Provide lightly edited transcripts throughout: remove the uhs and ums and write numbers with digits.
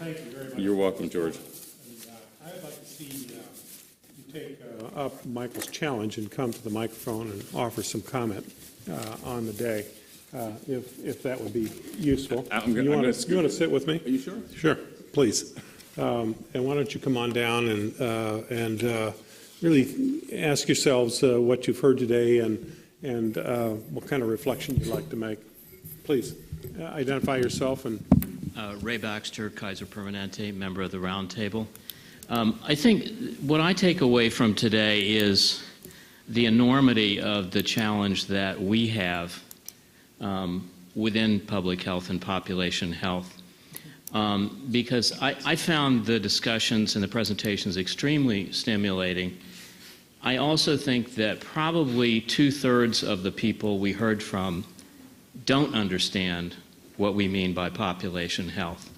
thank you very much. You're welcome, George. I'd like to see you take up Michael's challenge and come to the microphone and offer some comment on the day, if that would be useful. You want to sit with me? Are you sure? Sure, please. And why don't you come on down and really ask yourselves what you've heard today and what kind of reflection you'd like to make. Please identify yourself. And Ray Baxter, Kaiser Permanente, member of the Roundtable. I think what I take away from today is the enormity of the challenge that we have within public health and population health. Because I found the discussions and the presentations extremely stimulating. I also think that probably 2/3 of the people we heard from don't understand what we mean by population health.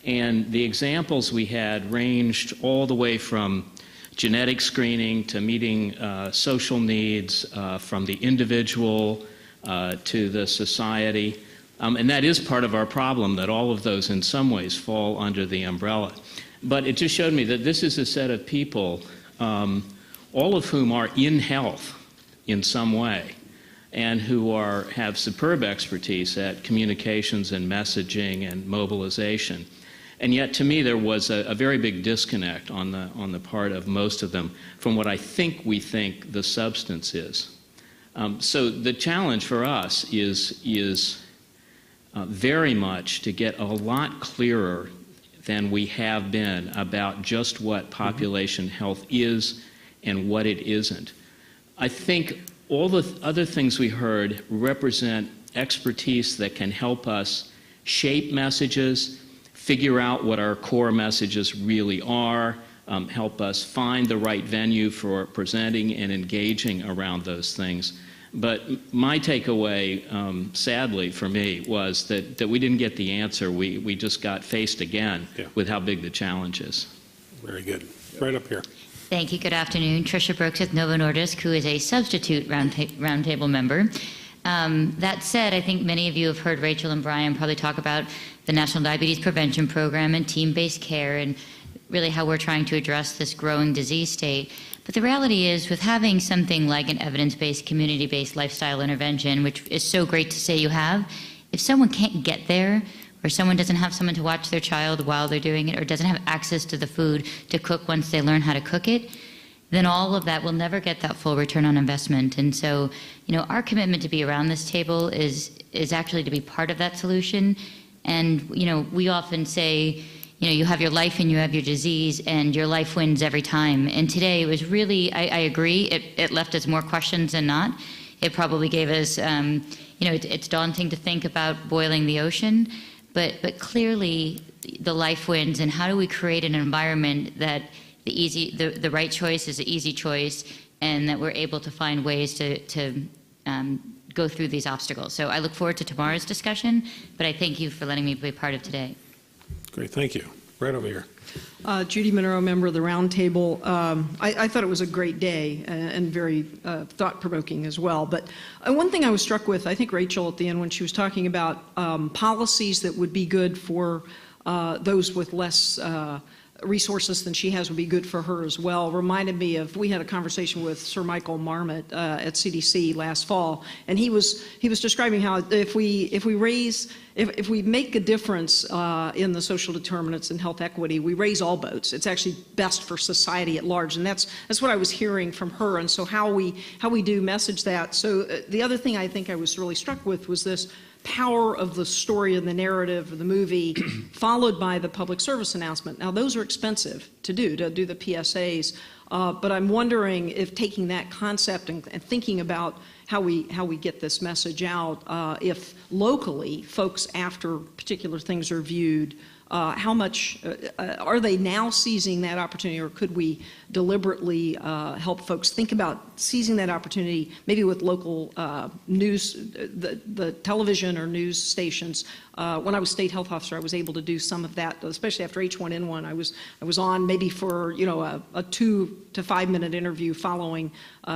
And the examples we had ranged all the way from genetic screening to meeting social needs, from the individual to the society. And that is part of our problem, that all of those in some ways fall under the umbrella. But it just showed me that this is a set of people, all of whom are in health in some way, and who have superb expertise at communications and messaging and mobilization. And yet, to me, there was a very big disconnect on the part of most of them from what I think we think the substance is. So the challenge for us is very much to get a lot clearer than we have been about just what population health is and what it isn't. I think all the other things we heard represent expertise that can help us shape messages, figure out what our core messages really are, help us find the right venue for presenting and engaging around those things. But my takeaway, sadly for me, was that we didn't get the answer. We just got faced again with how big the challenge is. very good. Right up here. Thank you. Good afternoon. Tricia Brooks with Novo Nordisk, who is a substitute roundtable member. That said, I think many of you have heard Rachel and Brian probably talk about the National Diabetes Prevention Program and team-based care and really how we're trying to address this growing disease state. But the reality is, with having something like an evidence-based, community-based lifestyle intervention, which is so great to say you have, if someone can't get there, or someone doesn't have someone to watch their child while they're doing it, or doesn't have access to the food to cook once they learn how to cook it, then all of that will never get that full return on investment. And so, our commitment to be around this table is actually to be part of that solution. And, we often say, you have your life and you have your disease, and your life wins every time. And today it was really, I agree, it left us more questions than not. It probably gave us, it's daunting to think about boiling the ocean, but clearly the life wins. And how do we create an environment that the right choice is an easy choice, and that we're able to find ways to go through these obstacles. So I look forward to tomorrow's discussion, but I thank you for letting me be part of today. Great, thank you. Right over here. Judy Monroe, member of the Roundtable. I thought it was a great day and very thought-provoking as well. But one thing I was struck with, I think Rachel at the end when she was talking about policies that would be good for those with less resources than she has would be good for her as well, reminded me of, we had a conversation with Sir Michael Marmot at CDC last fall, and he was describing how if we make a difference in the social determinants and health equity, we raise all boats. It's actually best for society at large, and that's what I was hearing from her. And so how we do message that. So the other thing I think I was really struck with was this power of the story and the narrative of the movie followed by the public service announcement. Now those are expensive to do the PSAs, but I'm wondering if taking that concept and thinking about how we get this message out, if locally folks after particular things are viewed, how much are they now seizing that opportunity, or could we deliberately help folks think about seizing that opportunity, maybe with local news, the television or news stations? When I was state health officer, I was able to do some of that, especially after H1N1. I was on maybe for a 2 to 5-minute interview following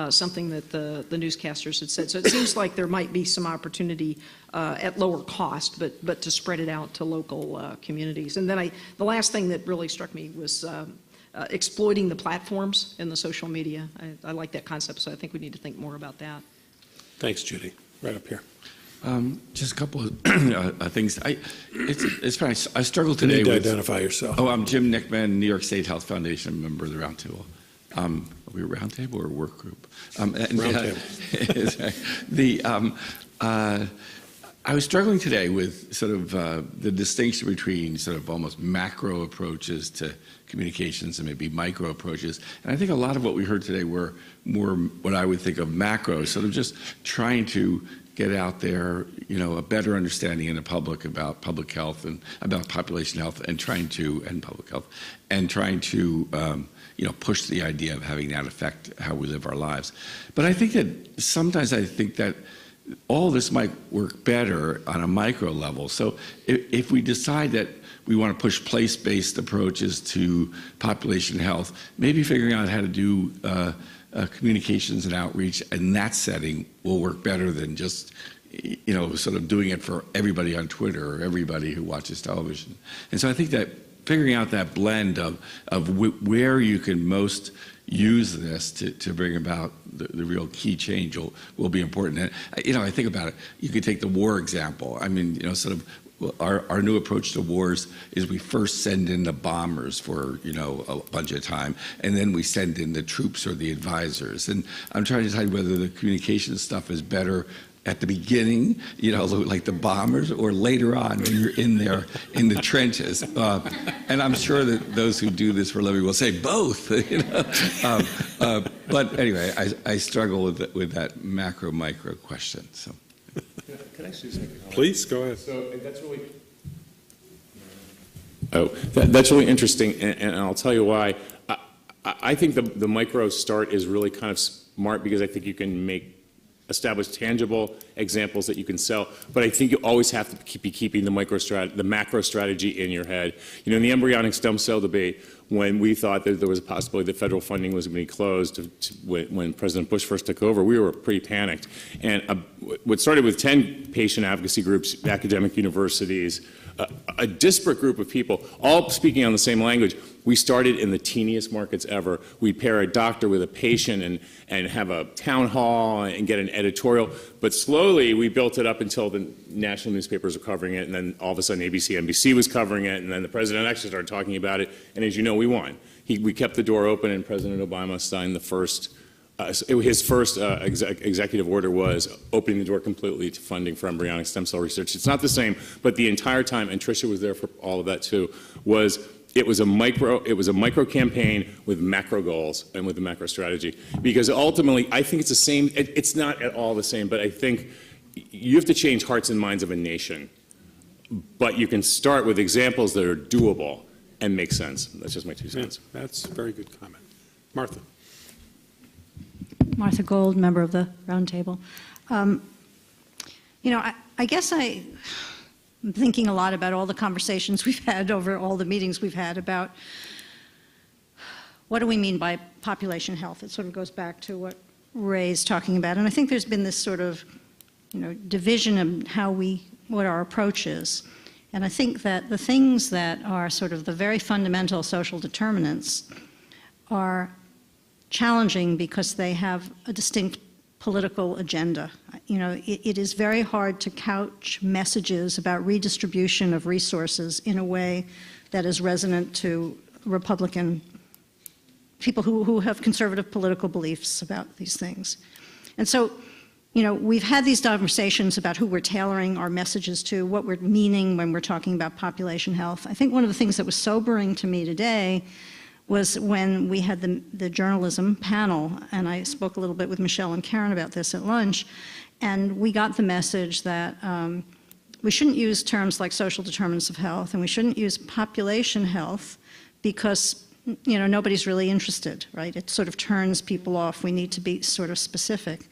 something that the newscasters had said. So it seems like there might be some opportunity at lower cost, but to spread it out to local communities. And then the last thing that really struck me was exploiting the platforms in the social media. I like that concept, so I think we need to think more about that. Thanks, Judy. Right up here. Just a couple of things. It's funny. I struggled You today need to with. identify yourself. Oh, I'm Jim Nickman, New York State Health Foundation, member of the Roundtable. Are we a roundtable or a work group? Roundtable. I was struggling today with sort of the distinction between sort of almost macro approaches to communications and maybe micro approaches. And I think a lot of what we heard today were more what I would think of macro, sort of just trying to get out there, a better understanding in the public about public health and about population health and public health, and trying to, push the idea of having that affect how we live our lives. But I think that sometimes that all this might work better on a micro level. So if we decide that we want to push place-based approaches to population health, maybe figuring out how to do communications and outreach in that setting will work better than just, sort of doing it for everybody on Twitter or everybody who watches television. And so I think that figuring out that blend of where you can most use this to bring about the real key change will be important. And, I think about it. You could take the war example. I mean, sort of our new approach to wars is we first send in the bombers for, a bunch of time, and then we send in the troops or the advisors. And I'm trying to decide whether the communication stuff is better at the beginning, like the bombers, or later on when you're in there in the trenches. And I'm sure that those who do this for a living will say both. But anyway, I struggle with that macro-micro question. So. Can I say something? Please, go ahead. So that's really. That's really interesting, and I'll tell you why. I think the micro start is really kind of smart because I think you can establish tangible examples that you can sell. But I think you always have to be keeping the macro strategy in your head. In the embryonic stem cell debate, when we thought that there was a possibility that federal funding was going to be closed when President Bush first took over, we were pretty panicked. And what started with 10 patient advocacy groups, academic universities, a disparate group of people, all speaking on the same language. We started in the teeniest markets ever. We'd pair a doctor with a patient and have a town hall and get an editorial. But slowly we built it up until the national newspapers were covering it, and then all of a sudden ABC, NBC was covering it, and then the president actually started talking about it. And as you know, we won. We kept the door open, and President Obama signed the first. His first executive order was opening the door completely to funding for embryonic stem cell research. It's not the same, but the entire time, and Tricia was there for all of that too, it was a micro campaign with macro goals and with a macro strategy. Because ultimately, I think it's the same. It's not at all the same, but I think you have to change hearts and minds of a nation. But you can start with examples that are doable and make sense. That's just my 2 cents. Yeah, that's a very good comment. Martha. Martha Gold, member of the Roundtable. I guess I'm thinking a lot about all the conversations we've had over all the meetings we've had about what do we mean by population health. It sort of goes back to what Ray's talking about. And I think there's been this sort of, division of what our approach is. And I think that the things that are sort of the very fundamental social determinants are challenging because they have a distinct political agenda. It is very hard to couch messages about redistribution of resources in a way that is resonant to Republican people who have conservative political beliefs about these things. And so, we've had these conversations about who we're tailoring our messages to, what we're meaning when we're talking about population health. I think one of the things that was sobering to me today was when we had the journalism panel, and I spoke a little bit with Michelle and Karen about this at lunch, and we got the message that we shouldn't use terms like social determinants of health, and we shouldn't use population health because, nobody's really interested, right? It sort of turns people off. We need to be sort of specific.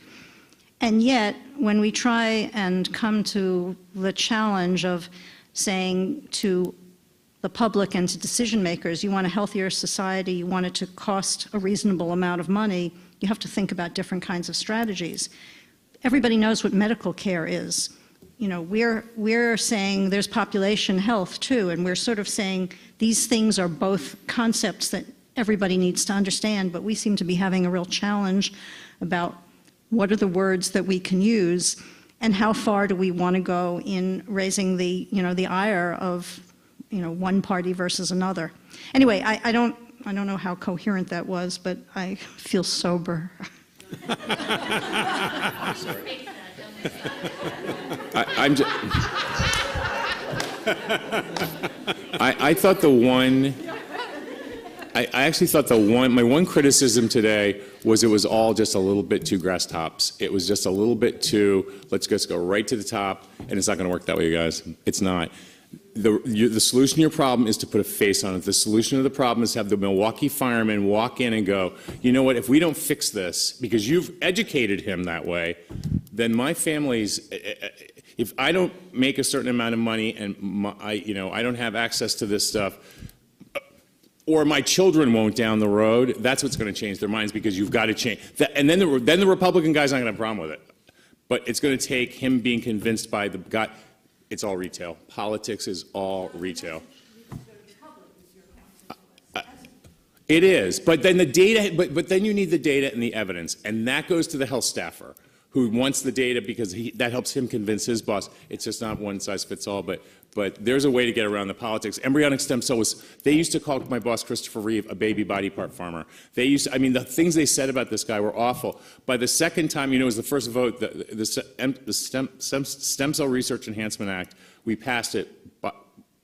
And yet, when we try and come to the challenge of saying to the public and to decision makers. You want a healthier society, you want it to cost a reasonable amount of money, you have to think about different kinds of strategies. Everybody knows what medical care is. You know, we're saying there's population health too, and we're sort of saying these things are both concepts that everybody needs to understand, but we seem to be having a real challenge about what are the words that we can use and how far do we want to go in raising the, you know, the ire of, you know, one party versus another. Anyway, I don't know how coherent that was, but I feel sober. I thought the one, I actually thought my one criticism today was it was all just a little bit too grass tops. It was just a little bit too, let's just go right to the top, and it's not going to work that way, you guys. It's not. The solution to your problem is to put a face on it. The solution to the problem is to have the Milwaukee firemen walk in and go, you know what, if we don't fix this, because you've educated him that way, then my family's, if I don't make a certain amount of money and I don't have access to this stuff, or my children won't down the road, that's what's going to change their minds, because you've got to change that. And then the Republican guy's not going to have a problem with it. But it's going to take him being convinced by the guy. It's all retail. Politics is all retail. It is, but then the data. But then you need the data and the evidence, and that goes to the health staffer who wants the data because that helps him convince his boss. It's just not one size fits all. But there's a way to get around the politics. Embryonic stem cell they used to call my boss Christopher Reeve a baby body part farmer. I mean, the things they said about this guy were awful. By the second time, it was the first vote, the Stem Cell Research Enhancement Act, we passed it,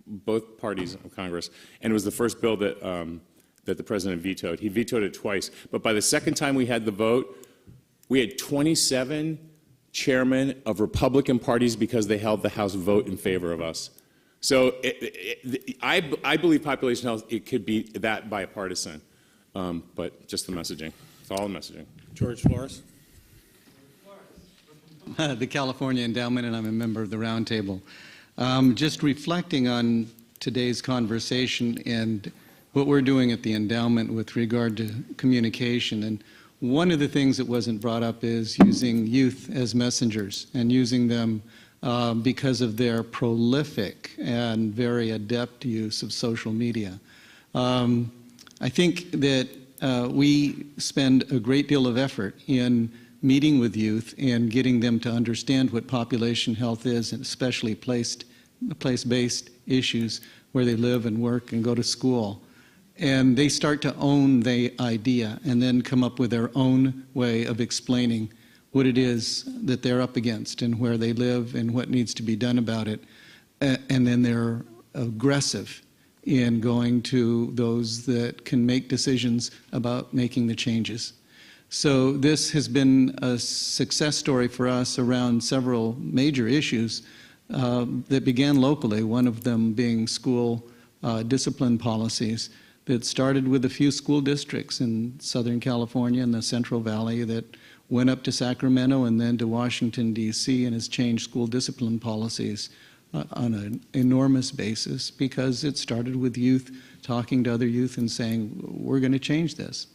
both parties of Congress, and it was the first bill that the president vetoed. He vetoed it twice. But by the second time we had the vote, we had 27 chairmen of Republican parties because they held the House vote in favor of us. So I believe population health, it could be that bipartisan, but just the messaging. It's all the messaging. George Flores. The California Endowment, and I'm a member of the Roundtable. Just reflecting on today's conversation and what we're doing at the Endowment with regard to communication. And one of the things that wasn't brought up is using youth as messengers and using them because of their prolific and very adept use of social media. I think that we spend a great deal of effort in meeting with youth and getting them to understand what population health is, and especially place-based issues where they live and work and go to school. And they start to own the idea and then come up with their own way of explaining what it is that they're up against and where they live and what needs to be done about it. And then they're aggressive in going to those that can make decisions about making the changes. So this has been a success story for us around several major issues that began locally, one of them being school discipline policies that started with a few school districts in Southern California and the Central Valley that went up to Sacramento and then to Washington, D.C., and has changed school discipline policies on an enormous basis because it started with youth talking to other youth and saying, we're going to change this.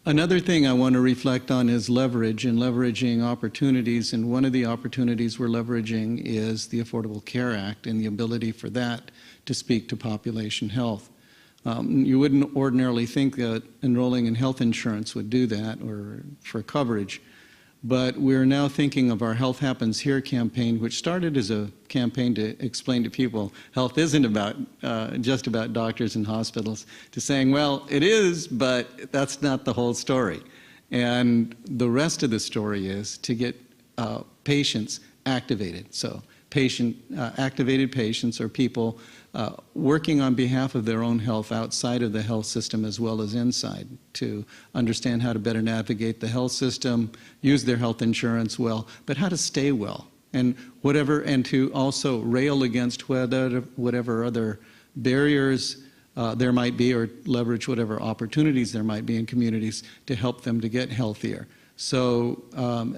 Another thing I want to reflect on is leverage and leveraging opportunities, and one of the opportunities we're leveraging is the Affordable Care Act and the ability for that to speak to population health. You wouldn't ordinarily think that enrolling in health insurance would do that or for coverage, but we're now thinking of our Health Happens Here campaign, which started as a campaign to explain to people health isn't about just about doctors and hospitals, to saying, well, it is, but that's not the whole story. And the rest of the story is to get patients activated. So activated patients are people working on behalf of their own health outside of the health system as well as inside, to understand how to better navigate the health system, use their health insurance well, but how to stay well, and to also rail against whatever other barriers there might be, or leverage whatever opportunities there might be in communities to help them to get healthier. So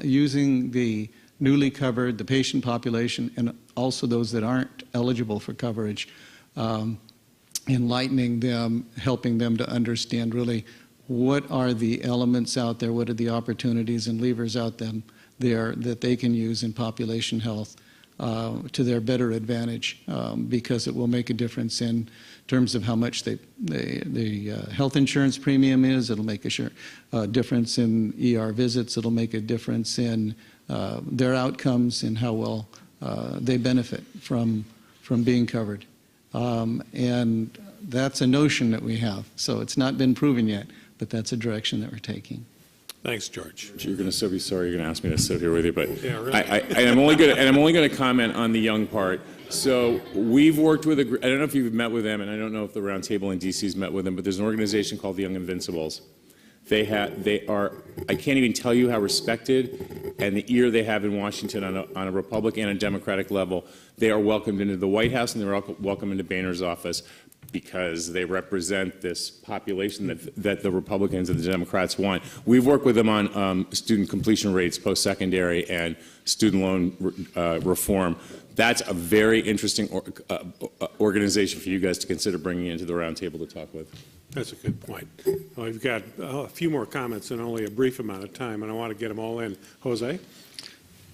using the newly covered, the patient population, and also those that aren't eligible for coverage, enlightening them, helping them to understand really what are the elements out there, what are the opportunities and levers out there that they can use in population health to their better advantage, because it will make a difference in terms of how much the health insurance premium is. It'll make a difference in ER visits. It'll make a difference in their outcomes and how well they benefit from being covered. And that's a notion that we have. So it's not been proven yet, but that's a direction that we're taking. Thanks, George. You're going to so be sorry you're going to ask me to sit here with you, but Yeah, really. I'm only going to comment on the young part. So we've worked with I don't know if you've met with them, and I don't know if the Roundtable in DC has met with them, but there's an organization called the Young Invincibles. They are, I can't even tell you how respected, and the ear they have in Washington on a Republican and a Democratic level. They are welcomed into the White House, and they're welcomed into Boehner's office, because they represent this population that the Republicans and the Democrats want. We've worked with them on student completion rates, post-secondary, and student loan reform. That's a very interesting organization for you guys to consider bringing into the roundtable to talk with. That's a good point. Well, we've got a few more comments in only a brief amount of time, and I want to get them all in. Jose?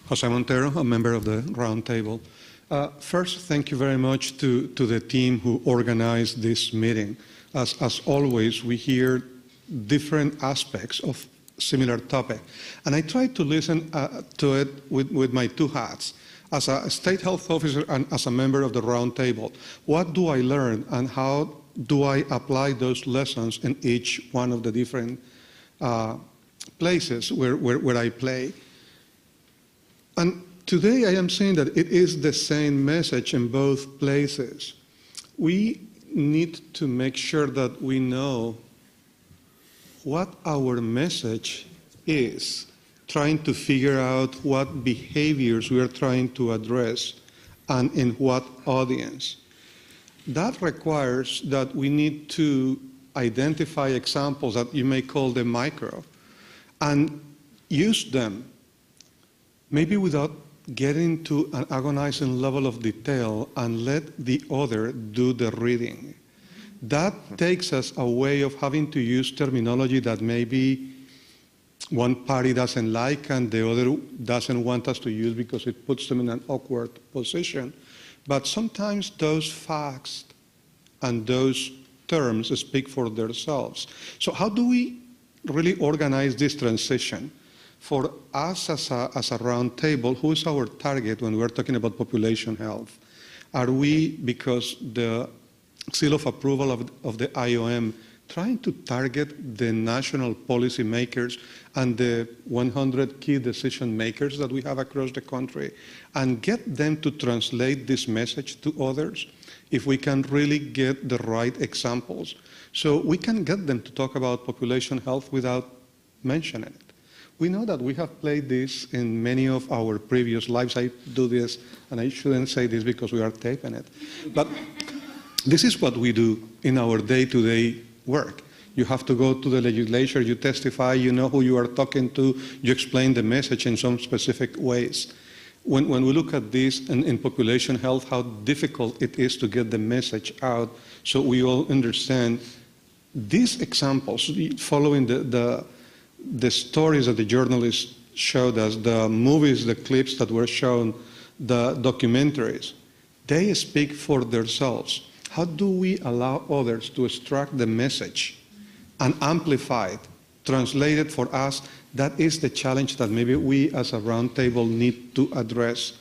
Jose Montero, a member of the roundtable. First, thank you very much to the team who organized this meeting. As always, we hear different aspects of similar topic. And I tried to listen to it with my two hats. As a state health officer and as a member of the roundtable, what do I learn and how do I apply those lessons in each one of the different places where I play? And today I am saying that it is the same message in both places. We need to make sure that we know what our message is, trying to figure out what behaviors we are trying to address and in what audience. That requires that we need to identify examples that you may call the micro and use them, maybe without getting to an agonizing level of detail, and let the other do the reading. That takes us a way of having to use terminology that maybe one party doesn't like and the other doesn't want us to use because it puts them in an awkward position. But sometimes those facts and those terms speak for themselves. So how do we really organize this transition? For us as a round table, who is our target when we're talking about population health? Are we, because the seal of approval of the IOM, trying to target the national policy makers and the 100 key decision makers that we have across the country and get them to translate this message to others? If we can really get the right examples, so we can get them to talk about population health without mentioning it. We know that we have played this in many of our previous lives. I do this, and I shouldn't say this because we are taping it. But this is what we do in our day-to-day work. You have to go to the legislature, you testify, you know who you are talking to, you explain the message in some specific ways. When we look at this in population health, how difficult it is to get the message out so we all understand these examples, following the stories that the journalists showed us, the movies, the clips that were shown, the documentaries, they speak for themselves. How do we allow others to extract the message and amplify it, translate it for us? That is the challenge that maybe we as a roundtable need to address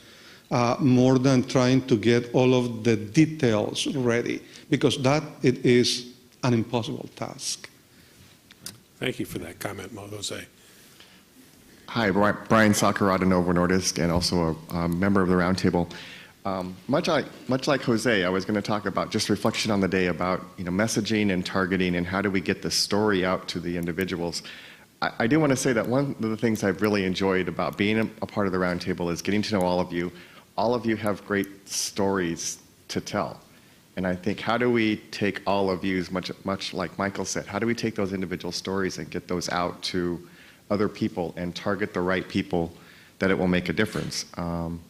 more than trying to get all of the details ready, because that it is an impossible task. Thank you for that comment, Jose. Hi, Brian Sakurada, Novo Nordisk, and also a member of the roundtable. Much like Jose, I was going to talk about just reflection on the day about messaging and targeting and how do we get the story out to the individuals. I do want to say that one of the things I've really enjoyed about being a part of the roundtable is getting to know all of you. All of you have great stories to tell. And I think, how do we take all of you, much like Michael said, how do we take those individual stories and get those out to other people and target the right people that it will make a difference? And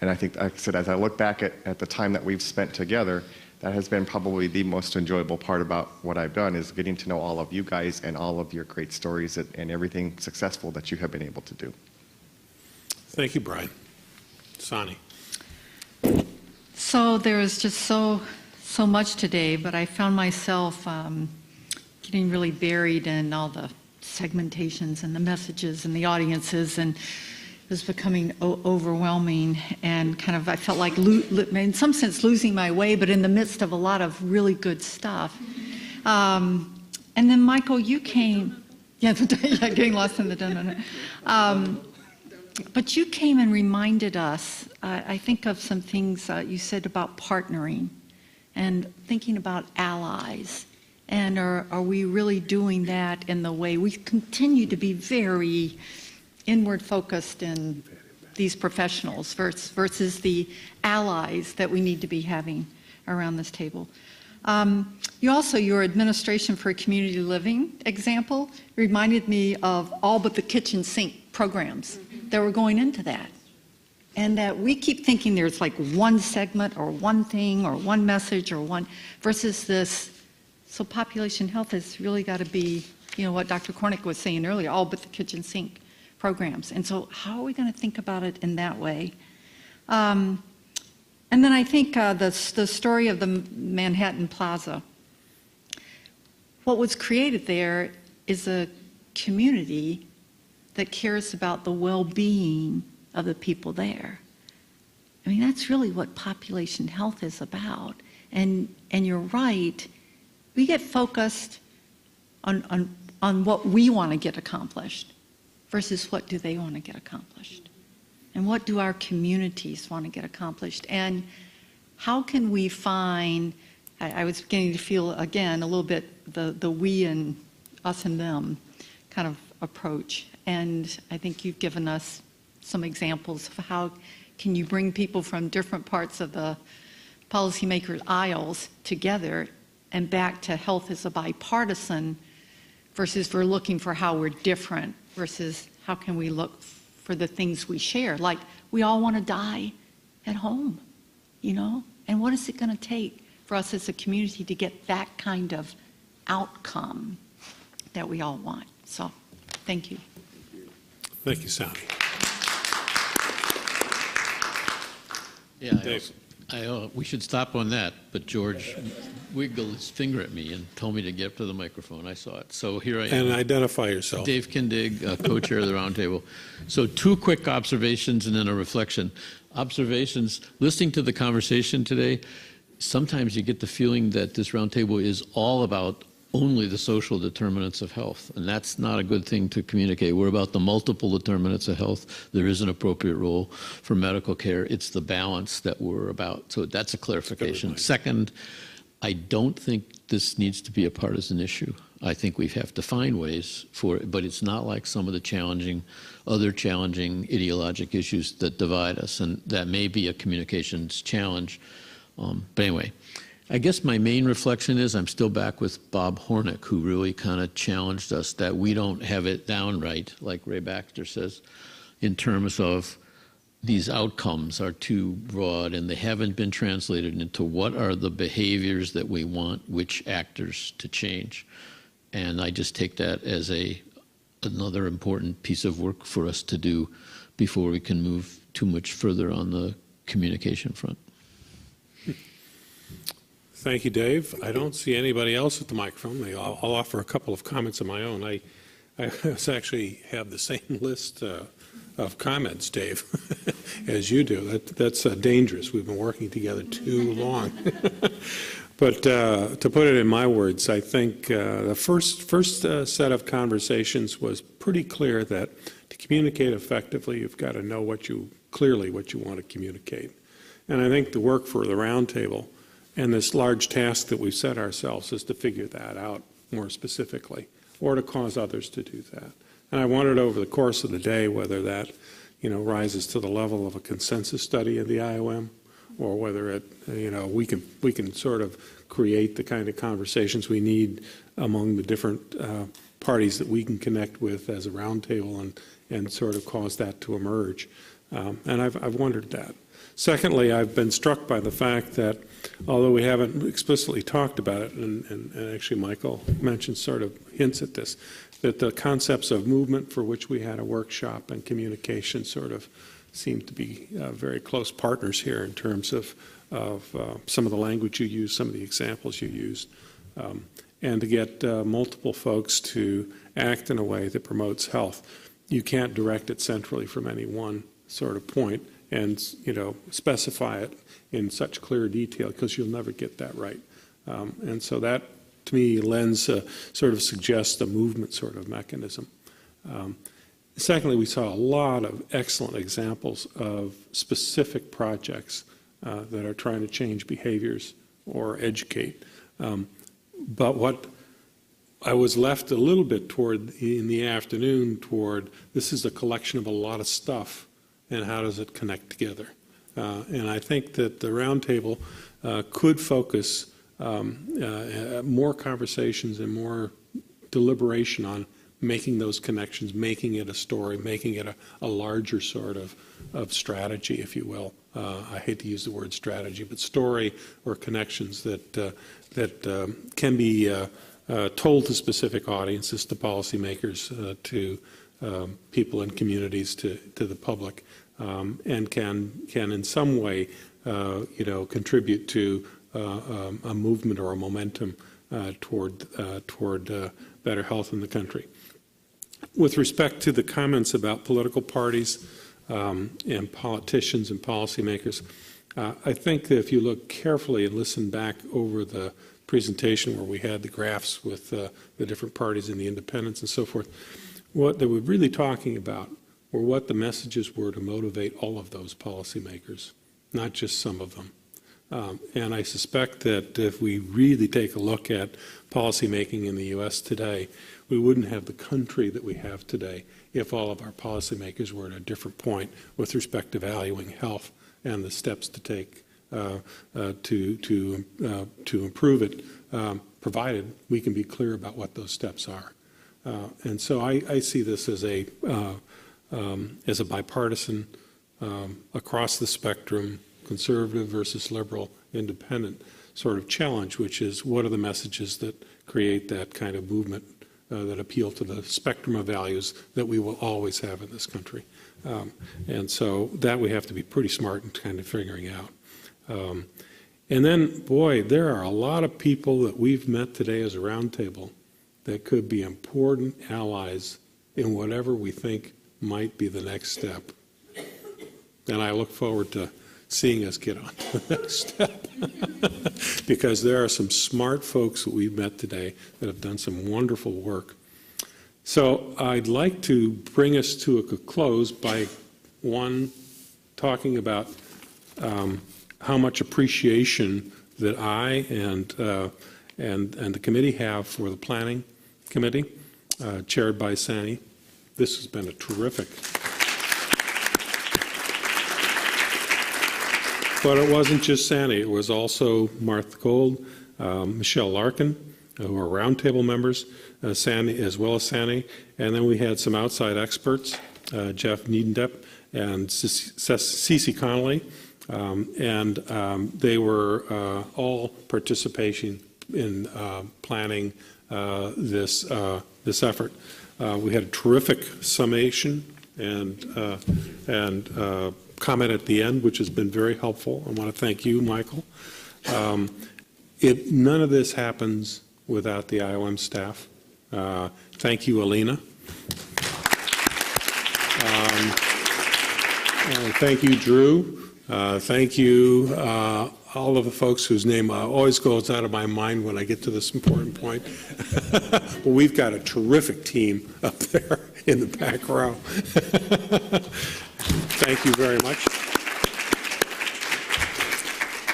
I think, like I said, as I look back at the time that we've spent together, that has been probably the most enjoyable part about what I've done, is getting to know all of you guys and all of your great stories and everything successful that you have been able to do. Thank you, Brian. Sonny. So there was just so much today, but I found myself getting really buried in all the segmentations and the messages and the audiences, and it was becoming overwhelming, and kind of I felt like in some sense losing my way, but in the midst of a lot of really good stuff. And then Michael, you came, yeah, getting lost in the donut. But you came and reminded us, I think of some things you said about partnering and thinking about allies. And are we really doing that in the way we continue to be very inward focused in these professionals versus the allies that we need to be having around this table? You also, your administration for community living example reminded me of all but the kitchen sink programs that were going into that. And that we keep thinking there's like one segment or one thing or one message or one, versus this. So population health has really got to be, you know, what Dr. Cornick was saying earlier, all but the kitchen sink programs. And so how are we going to think about it in that way? And then I think the story of the Manhattan Plaza. What was created there is a community that cares about the well-being of the people there. I mean, that's really what population health is about. And you're right, we get focused on what we want to get accomplished versus what do they want to get accomplished. And what do our communities want to get accomplished? And how can we find, I was beginning to feel, again, a little bit the we and us and them kind of approach. And I think you've given us some examples of how can you bring people from different parts of the policymakers' aisles together and back to health as a bipartisan versus we're looking for how we're different versus how can we look for the things we share. Like, we all want to die at home, you know? And what is it going to take for us as a community to get that kind of outcome that we all want? So, thank you. Thank you, Sonny. Yeah, Dave. we should stop on that, but George wiggled his finger at me and told me to get up to the microphone. I saw it. So here I am. And identify yourself. Dave Kindig, co-chair of the roundtable. So 2 quick observations and then a reflection. Observations, listening to the conversation today, sometimes you get the feeling that this roundtable is all about only the social determinants of health, and that's not a good thing to communicate. We're about the multiple determinants of health. There is an appropriate role for medical care. It's the balance that we're about. So that's a clarification. Second, I don't think this needs to be a partisan issue. I think we have to find ways for it, but it's not like some of the other challenging ideologic issues that divide us, and that may be a communications challenge. But anyway, I guess my main reflection is I'm still back with Bob Hornick, who really kind of challenged us that we don't have it down right, like Ray Baxter says, in terms of these outcomes are too broad and they haven't been translated into what are the behaviors that we want which actors to change. And I just take that as another important piece of work for us to do before we can move too much further on the communication front. Thank you, Dave. I don't see anybody else at the microphone. I'll offer a couple of comments of my own. I actually have the same list of comments, Dave, as you do. That's dangerous. We've been working together too long. But to put it in my words, I think the first set of conversations was pretty clear that to communicate effectively, you've got to know clearly what you want to communicate. And I think the work for the roundtable and this large task that we've set ourselves is to figure that out more specifically, or to cause others to do that. And I wondered over the course of the day whether that, rises to the level of a consensus study of the IOM, or whether it, we can sort of create the kind of conversations we need among the different parties that we can connect with as a roundtable and sort of cause that to emerge. And I've wondered that. Secondly, I've been struck by the fact that although we haven't explicitly talked about it, and actually Michael mentioned sort of hints at this, that the concepts of movement, for which we had a workshop, and communication sort of seem to be very close partners here in terms of some of the language you use, some of the examples you used, and to get multiple folks to act in a way that promotes health. You can't direct it centrally from any one sort of point and, you know, specify it in such clear detail, because you'll never get that right. And so that, to me, sort of suggests a movement sort of mechanism. Secondly, we saw a lot of excellent examples of specific projects that are trying to change behaviors or educate. But what I was left a little bit in the afternoon toward, this is a collection of a lot of stuff, and how does it connect together? And I think that the roundtable could focus more conversations and more deliberation on making those connections, making it a story, making it a larger sort of strategy, if you will. I hate to use the word strategy, but story or connections that can be told to specific audiences, to policymakers, to people in communities, to the public, and can in some way, you know, contribute to a movement or a momentum toward better health in the country. With respect to the comments about political parties and politicians and policymakers, I think that if you look carefully and listen back over the presentation where we had the graphs with the different parties and the independents and so forth, what they were really talking about were what the messages were to motivate all of those policymakers, not just some of them. And I suspect that if we really take a look at policymaking in the U.S. today, we wouldn't have the country that we have today if all of our policymakers were at a different point with respect to valuing health and the steps to take to improve it, provided we can be clear about what those steps are. And so I see this as a bipartisan, across the spectrum, conservative versus liberal, independent sort of challenge, which is what are the messages that create that kind of movement that appeal to the spectrum of values that we will always have in this country. And so that we have to be pretty smart in kind of figuring out. And then, boy, there are a lot of people that we've met today as a roundtable that could be important allies in whatever we think might be the next step. And I look forward to seeing us get on to the next step. Because there are some smart folks that we've met today that have done some wonderful work. So I'd like to bring us to a close by, one, talking about how much appreciation that I and the committee have for the planning committee, chaired by Sani. This has been a terrific. But it wasn't just Sani. It was also Martha Gold, Michelle Larkin, who are roundtable members, Sani as well as Sani, and then we had some outside experts, Jeff Niedendep and Cece Connolly, and they were all participating in planning this effort. We had a terrific summation and comment at the end, which has been very helpful. I want to thank you, Michael. None of this happens without the IOM staff. Thank you, Alina. Thank you, Drew. Thank you, all of the folks whose name always goes out of my mind when I get to this important point. Well, we've got a terrific team up there in the back row. Thank you very much.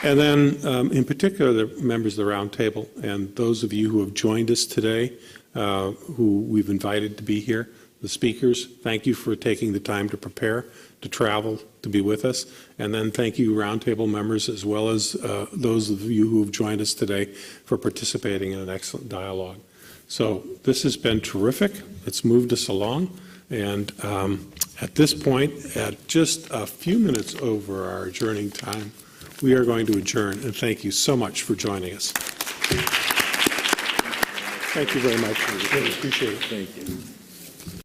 And then, in particular, the members of the roundtable and those of you who have joined us today, who we've invited to be here, the speakers, thank you for taking the time to prepare, to travel, to be with us. And then thank you, roundtable members, as well as those of you who have joined us today for participating in an excellent dialogue. So this has been terrific. It's moved us along. And at this point, at just a few minutes over our adjourning time, we are going to adjourn, and thank you so much for joining us. Thank you very much. Really appreciate it. Thank you.